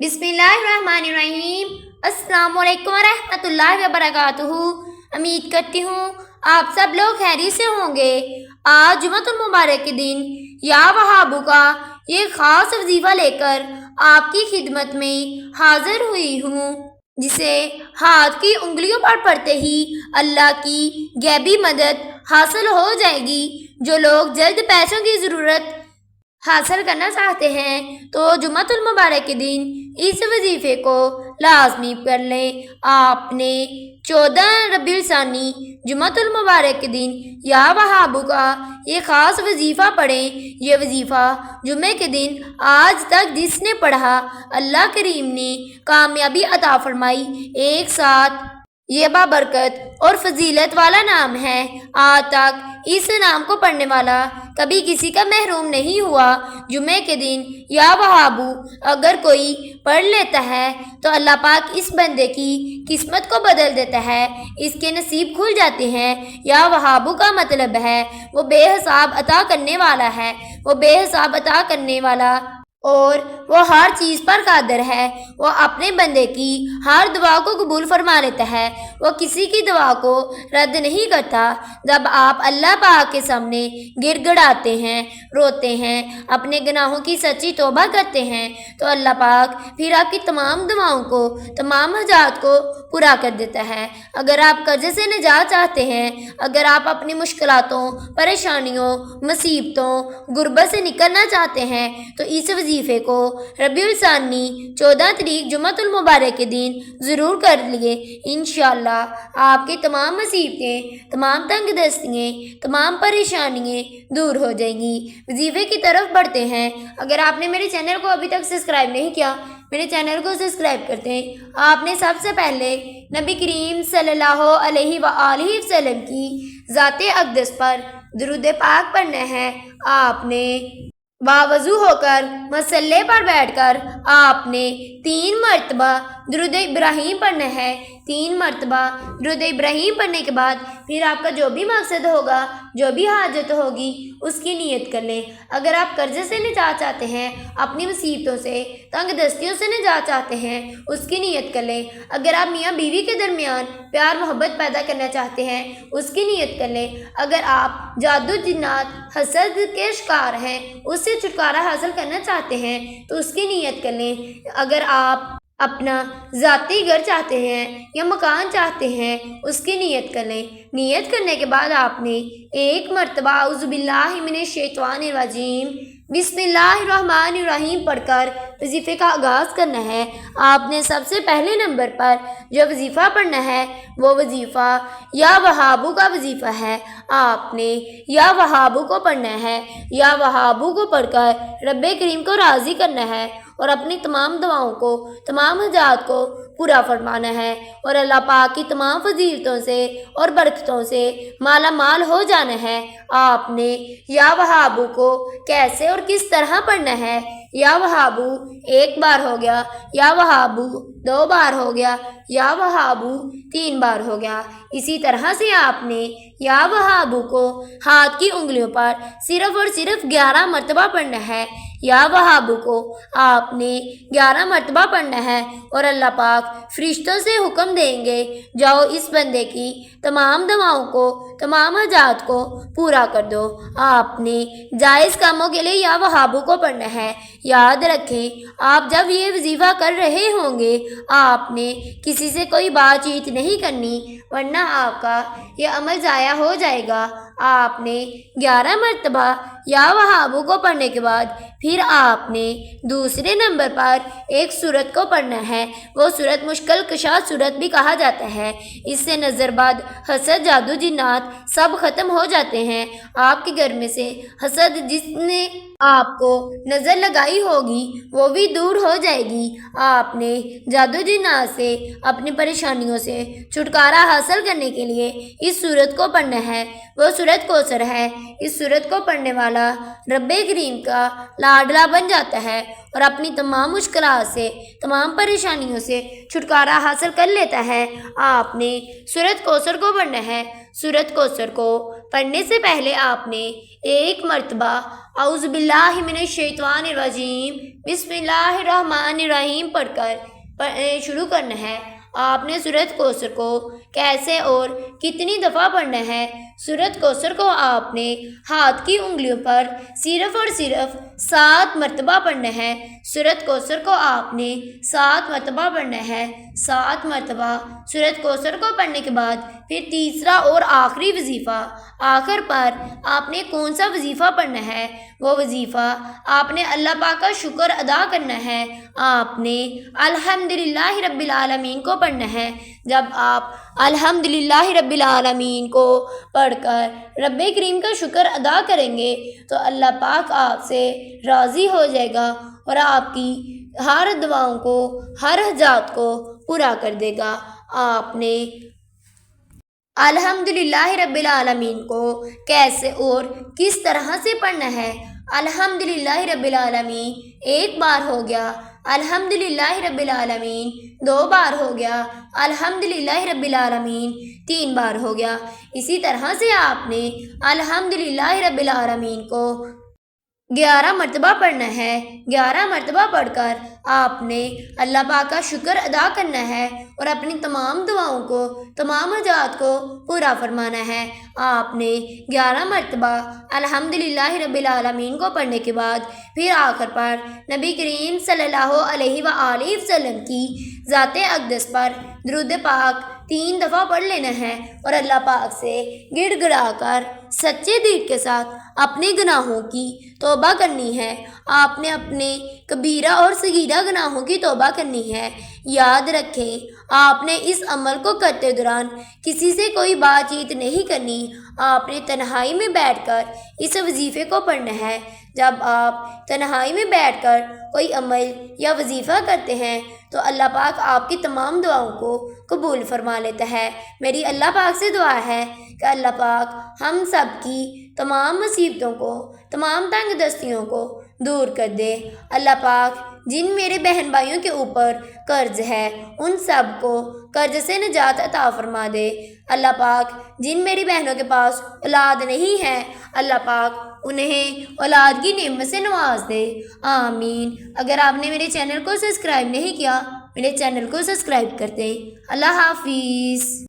बिस्मिल्लाहिर्रहमानिर्रहीम। अस्सलाम वालेकुम रहमतुल्लाहि व बरकातुहू। उम्मीद करती हूँ आप सब लोग खैरियत से होंगे। आज जुमअतुल मुबारक के दिन या वहाबू का ये ख़ास वजीफ़ा लेकर आपकी खिदमत में हाजिर हुई हूँ, जिसे हाथ की उंगलियों पर पढ़ते ही अल्लाह की गैबी मदद हासिल हो जाएगी। जो लोग जल्द पैसों की ज़रूरत हासिल करना चाहते हैं तो जुमअतुल मुबारक के दिन इस वजीफ़े को लाजमी कर लें। आपने 14 रबीउल सानी जुमअतुल मुबारक के दिन या वहाबू का ये ख़ास वजीफ़ा पढ़ें। ये वजीफ़ा जुमे के दिन आज तक जिसने पढ़ा अल्लाह करीम ने कामयाबी अता फरमाई। एक साथ ये बाबरकत और फजीलत वाला नाम है। आज तक इस नाम को पढ़ने वाला कभी किसी का महरूम नहीं हुआ। जुमे के दिन या वहाबू अगर कोई पढ़ लेता है तो अल्लाह पाक इस बंदे की किस्मत को बदल देता है, इसके नसीब खुल जाते हैं। या वहाबू का मतलब है वो बेहिसाब अता करने वाला है, वो बेहिसाब अता करने वाला और वो हर चीज़ पर कादिर है। वो अपने बंदे की हर दुआ को कबूल फरमा लेता है, वो किसी की दुआ को रद्द नहीं करता। जब आप अल्लाह पाक के सामने गिड़गिड़ाते हैं, रोते हैं, अपने गुनाहों की सच्ची तौबा करते हैं तो अल्लाह पाक फिर आपकी तमाम दुआओं को, तमाम हाजात को पूरा कर देता है। अगर आप कर्जे से निजात चाहते हैं, अगर आप अपनी मुश्किलातों, परेशानियों, मुसीबतों, गुर्बत से निकलना चाहते हैं तो इस वजीफ़े को रबीउल सानी 14 तारीख जुमअतुल मुबारक के दिन ज़रूर कर लिए। इंशाअल्लाह आपकी तमाम मुसीबतें, तमाम तंगदस्तियाँ, तमाम परेशानियाँ दूर हो जाएंगी। वजीफ़े की तरफ बढ़ते हैं। अगर आपने मेरे चैनल को अभी तक सब्सक्राइब नहीं किया, मेरे चैनल को सब्सक्राइब करते हैं। आपने सबसे पहले नबी करीम सल्लल्लाहु अलैहि वआलिहि वसल्लम की ज़ाते अक़दस पर दुरूद पाक पढ़ना है। आपने बावज़ू होकर मसल्ले पर बैठकर आपने 3 मरतबा दुरूद इब्राहीम पढ़ना है। 3 मरतबा दुरूद इब्राहीम पढ़ने के बाद फिर आपका जो भी मकसद होगा, जो भी हाजत होगी उसकी नीयत कर लें। अगर आप कर्जे से निजात चाहते हैं, अपनी मुसीबतों से, तंगदस्तियों से निजात चाहते हैं, उसकी नीयत कर लें। अगर आप मियाँ बीवी के दरमियान प्यार मोहब्बत पैदा करना चाहते हैं, उसकी नीयत कर लें। अगर आप जादू जिन्नात हसद के शिकार हैं, उससे छुटकारा हासिल करना चाहते हैं तो उसकी नीयत कर लें। अगर आप अपना ज़ाती घर चाहते हैं या मकान चाहते हैं, उसकी नीयत कर लें। नीयत करने के बाद आपने 1 मरतबा औज़ु बिल्लाहि मिनश शैतानिर रजीम बिस्मिल्लाहिर्रहमानिर्रहीम पढ़कर वजीफ़े का आगाज़ करना है। आपने सबसे पहले नंबर पर जो वजीफ़ा पढ़ना है वो वजीफ़ा या वहाबू का वजीफ़ा है। आपने या वहाबू को पढ़ना है। या वहाबू को पढ़कर रब्बे करीम को राज़ी करना है और अपनी तमाम दुआओं को, तमाम हाजात को पूरा फरमाना है और अल्लाह पाक की तमाम फजीलतों से और बरकतों से माला माल हो जाना है। आपने या वहाबू को कैसे और किस तरह पढ़ना है? या वहाबू 1 बार हो गया, या वहाबू 2 बार हो गया, या वहाबू 3 बार हो गया। इसी तरह से आपने या वहाबू को हाथ की उंगलियों पर सिर्फ़ और सिर्फ 11 मरतबा पढ़ना है। या वहाबू को आपने 11 मरतबा पढ़ना है और अल्लाह पाक फरिश्तों से हुक्म देंगे, जाओ इस बंदे की तमाम दुआओं को, तमाम हाजात को पूरा कर दो। आपने जायज़ कामों के लिए या वहाबू को पढ़ना है। याद रखें, आप जब ये वजीफ़ा कर रहे होंगे आपने किसी से कोई बातचीत नहीं करनी, वरना आपका ये अमल ज़ाया हो जाएगा। आपने 11 मरतबा या वहाबू को पढ़ने के बाद फिर आपने दूसरे नंबर पर एक सूरत को पढ़ना है। वो सूरत मुश्किल कुशा सूरत भी कहा जाता है। इससे नज़रबद, हसद, जादू, जिन्नात सब ख़त्म हो जाते हैं। आपके घर में से हसद जिसने आपको नज़र लगाई होगी वो भी दूर हो जाएगी। आपने जादू जिन्नात से, अपनी परेशानियों से छुटकारा हासिल करने के लिए इस सूरत को पढ़ना है। वो सूरत कौसर है। इस सूरत को पढ़ने वाला रब्बे करीम का लाडला बन जाता है اور اپنی تمام مشکلات سے، تمام پریشانیوں سے چھٹکارا حاصل کر لیتا ہے۔ آپ نے سورۃ کوثر کو پڑھنا ہے۔ سورۃ کوثر کو پڑھنے سے پہلے آپ نے ایک مرتبہ اعوذ باللہ من الشیطان الرجیم بسم اللہ الرحمن الرحیم پڑھ کر شروع کرنا ہے۔ آپ نے سورۃ کوثر کو کیسے اور کتنی دفعہ پڑھنا ہے؟ سورۃ کوثر کو آپ نے ہاتھ کی انگلیوں پر صرف اور صرف 7 مرتبہ پڑھنا ہے۔ سورۃ کوثر کو آپ نے 7 مرتبہ پڑھنا ہے۔ 7 مرتبہ سورۃ کوثر کو پڑھنے کے بعد پھر تیسرا اور آخری وظیفہ، آخر پر آپ نے کون سا وظیفہ پڑھنا ہے؟ وہ وظیفہ آپ نے اللہ پاک کا شکر ادا کرنا ہے۔ آپ نے الحمدللہ رب العالمین کو پڑھنا ہے۔ جب آپ الحمدللہ رب العالمین کو پڑھ کر رب کریم کا شکر ادا کریں گے تو اللہ پاک آپ سے راضی ہو جائے گا اور آپ کی ہر دعاؤں کو، ہر حاجات کو پورا کر دے گا۔ آپ نے الحمدللہ رب العالمین کو کیسے اور کس طرح سے پڑھنا ہے؟ الحمدللہ رب العالمین 1 بار ہو گیا، الحمدللہ رب العالمین 2 بار ہو گیا، الحمدللہ رب العالمین 3 بار ہو گیا۔ اسی طرح سے آپ نے الحمدللہ رب العالمین کو 11 مرتبہ پڑھنا ہے۔ 11 مرتبہ پڑھ کر آپ نے اللہ پاک کا شکر ادا کرنا ہے اور اپنی تمام دعاؤں کو، تمام حاجات کو پورا فرمانا ہے۔ آپ نے 11 مرتبہ الحمدللہ رب العالمین کو پڑھنے کے بعد پھر آخر پر نبی کریم صلی اللہ علیہ وآلہ وسلم کی ذات اقدس پر درود پاک 3 دفعہ پڑھ لینا ہے اور اللہ پاک سے گڑ گڑا کر سچے دل کے ساتھ اپنے گناہوں کی توبہ کرنی ہے۔ آپ نے اپنے کبیرہ اور صغیرہ گناہوں کی توبہ کرنی ہے۔ یاد رکھیں، آپ نے اس عمل کو کرتے دوران کسی سے کوئی بات چیت نہیں کرنی۔ آپ نے تنہائی میں بیٹھ کر اس وظیفے کو پڑھنا ہے۔ جب آپ تنہائی میں بیٹھ کر کوئی عمل یا وظیفہ کرتے ہیں تو اللہ پاک آپ کی تمام دعاؤں کو قبول فرما لیتا ہے۔ میری اللہ پاک سے دعا ہے کہ اللہ پاک ہم سب کی تمام مصیبتوں کو، تمام تنگ دستیوں کو دور کر دے۔ اللہ پاک جن میرے بہن بھائیوں کے اوپر قرض ہے ان سب کو قرض سے نجات عطا فرما دے۔ اللہ پاک جن میری بہنوں کے پاس اولاد نہیں ہے اللہ پاک انہیں اولاد کی نعمت سے نواز دے۔ آمین۔ اگر آپ نے میرے چینل کو سبسکرائب نہیں کیا، میرے چینل کو سبسکرائب کر دیں۔ اللہ حافظ۔